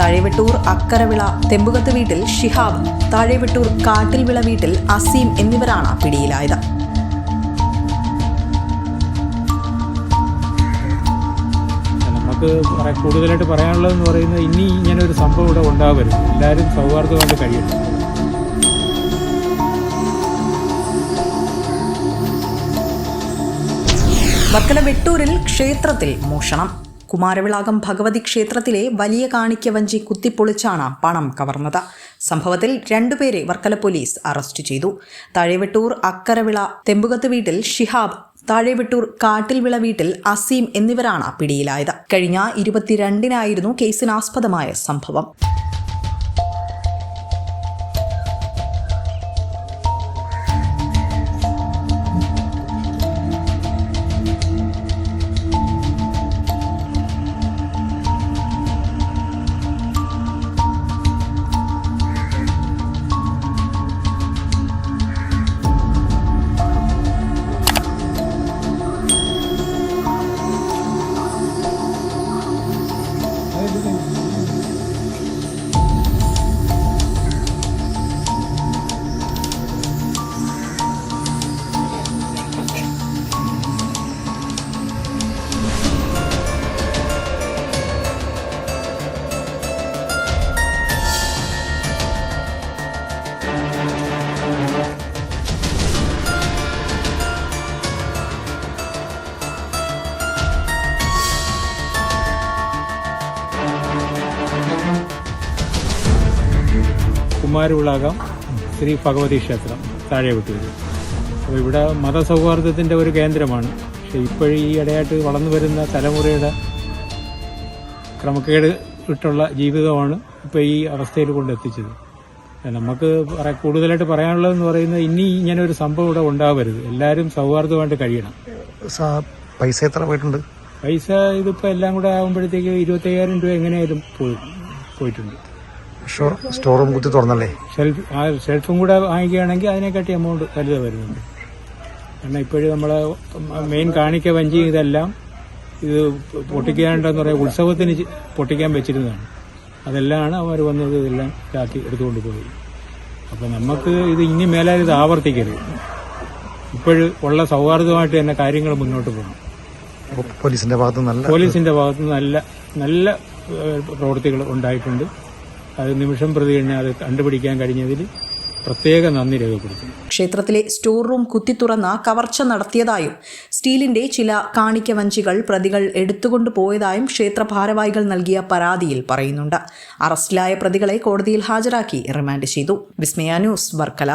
താഴെവെട്ടൂർ അക്കരവിള തെമ്പുകത്ത് വീട്ടിൽ ഷിഹാബ്, താഴെവെട്ടൂർ കാട്ടിൽവിള വീട്ടിൽ അസീം എന്നിവരാണ് പിടിയിലായത്. നമുക്ക് കൂടുതലായിട്ട് പറയാനുള്ളതെന്ന് പറയുന്നത് ഇനി ഇങ്ങനെ ഒരു സംഭവം ഇവിടെ ഉണ്ടാവരുത്. എല്ലാവരും സൗഹാർദ്ദമായിട്ട് കഴിയണം. വർക്കല വെട്ടൂരിൽ ക്ഷേത്രത്തിൽ മോഷണം. കുമാരവിളാകം ഭഗവതി ക്ഷേത്രത്തിലെ വലിയ കാണിക്ക വഞ്ചി കുത്തിപ്പൊളിച്ചാണ് പണം കവർന്നത്. സംഭവത്തിൽ 2 പേരെ വർക്കല പോലീസ് അറസ്റ്റ് ചെയ്തു. താഴെവെട്ടൂർ അക്കരവിള തെമ്പുകത്ത് വീട്ടിൽ ഷിഹാബ്, താഴെവെട്ടൂർ കാട്ടിൽവിള വീട്ടിൽ അസീം എന്നിവരാണ് പിടിയിലായത്. കഴിഞ്ഞ 22-നായിരുന്നു കേസിനാസ്പദമായ സംഭവം. കുമാരവിളാകം ശ്രീ ഭഗവതി ക്ഷേത്രം താഴെവെട്ടൂർ. അപ്പോൾ ഇവിടെ മതസൗഹാർദ്ദത്തിൻ്റെ ഒരു കേന്ദ്രമാണ്. പക്ഷേ ഇപ്പോഴീ ഇടയായിട്ട് വളർന്നു വരുന്ന തലമുറയുടെ ക്രമക്കേട് ഇട്ടുള്ള ജീവിതമാണ് ഇപ്പോൾ ഈ അവസ്ഥയിൽ കൊണ്ടെത്തിച്ചത്. നമുക്ക് കൂടുതലായിട്ട് പറയാനുള്ളതെന്ന് പറയുന്നത് ഇനി ഇങ്ങനെ ഒരു സംഭവം ഇവിടെ ഉണ്ടാവരുത്. എല്ലാവരും സൗഹാർദ്ദമായിട്ട് കഴിയണം. പൈസ എത്ര പോയിട്ടുണ്ട്? പൈസ ഇതിപ്പോൾ എല്ലാം കൂടെ ആകുമ്പോഴത്തേക്ക് 25,000 രൂപ എങ്ങനെയായാലും പോയിട്ടുണ്ട്. സ്റ്റോർ റൂം കുത്തി തുറന്നല്ലേ? ഷെൽഫും കൂടെ വാങ്ങിക്കുകയാണെങ്കിൽ അതിനെക്കാട്ടി എമൗണ്ട് വലുത് വരുന്നുണ്ട്. കാരണം ഇപ്പോഴും നമ്മളെ മെയിൻ കാണിക്ക വഞ്ചി ഇതെല്ലാം ഇത് പൊട്ടിക്കാനുണ്ടെന്ന് പറയുക ഉത്സവത്തിന് പൊട്ടിക്കാൻ വെച്ചിരുന്നതാണ്. അതെല്ലാമാണ് അവർ വന്നത് ഇതെല്ലാം ഇതാക്കി എടുത്തുകൊണ്ട് പോയി. അപ്പോൾ നമുക്ക് ഇത് ഇനി മേലാൽ ഇത് ആവർത്തിക്കരുത്. ഇപ്പോഴും ഉള്ള സൗഹാർദ്ദമായിട്ട് തന്നെ കാര്യങ്ങൾ മുന്നോട്ട് പോകണം. പോലീസിന്റെ ഭാഗത്ത് നല്ല പ്രവൃത്തികൾ ഉണ്ടായിട്ടുണ്ട്. അത് നിമിഷം പ്രതി തന്നെ അത് കണ്ടുപിടിക്കാൻ കഴിഞ്ഞതിൽ പ്രത്യേക നന്ദി രേഖപ്പെടുത്തുന്നു. ക്ഷേത്രത്തിലെ സ്റ്റോർ റൂം കുത്തിത്തുറന്ന് കവർച്ച നടത്തിയതായും സ്റ്റീലിന്റെ ചില കാണിക്ക വഞ്ചികൾ പ്രതികൾ എടുത്തുകൊണ്ടു പോയതായും ക്ഷേത്ര ഭാരവാഹികൾ നൽകിയ പരാതിയിൽ പറയുന്നുണ്ട്. അറസ്റ്റിലായ പ്രതികളെ കോടതിയിൽ ഹാജരാക്കി റിമാൻഡ് ചെയ്തു. വിസ്മയ ന്യൂസ്, വർക്കല.